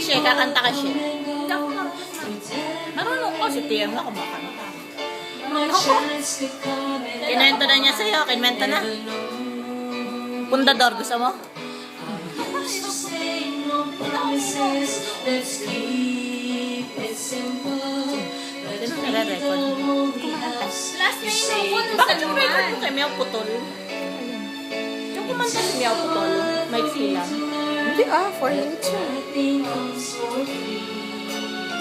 siya, kakanta ka siya. Marunong ko, si TM na kumakanta. Kinwento na niya sa'yo, kinwento na. Pundador, gusto mo? Nare-record. Last na yun ako Bakit yung record mo kay Meow Putol? Yung kumanta si Meow Putol, may lang. Hindi 4 minutes yun.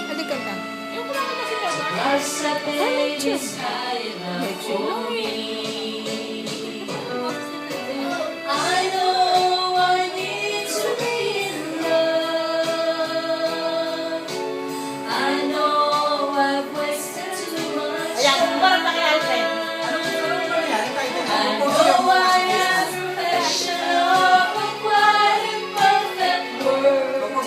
Halika na. Yung kumanta si Meow Putol. 4 minutes yun. I know I need to be in love. I know I've wasted too much Ayan, time. parang pa kay Alfred. I know I have perfection of a quite imperfect world.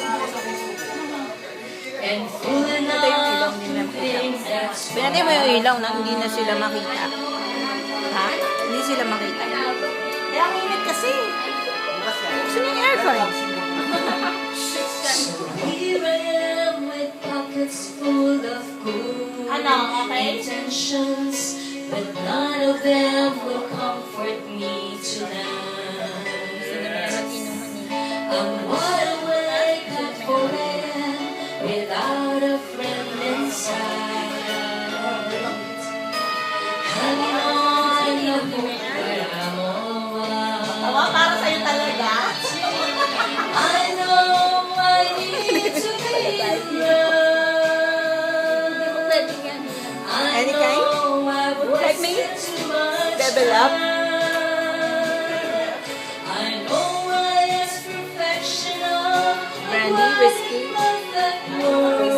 And full enough to think that's Binatay mo yung ilaw na hindi na sila makita. Ha? Hindi sila makita. Kaya ang init kasi. Gusto niya yung aircon. Here I am with pockets full of good Ano, okay? intentions, but none of them will comfort me tonight. I'm wide awake at 4 a.m. without a friend in sight. Hanging on the hope that I'm alright. Tama, para sa'yo talaga. I know I need to be in love. I Any kind? know I've Like me? wasted too much Level up? time. I know I ask perfection of Brandy, whiskey? perfect world.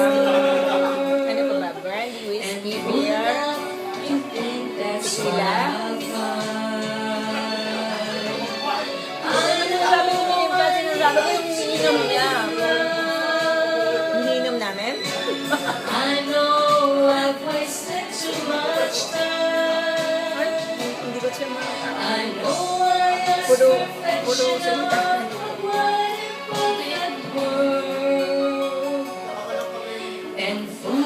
Ano pa ba? Brandy, whiskey, Full beer. enough to think that's what Tequila? I'll find. Sinasabi ko yung ba? Sinasabi ko yung iniinom niya. Iniinom namin? I know I've wasted too much time. Hindi ko siya I know I ask Puro perfection salita. of a wide imperfect world. And full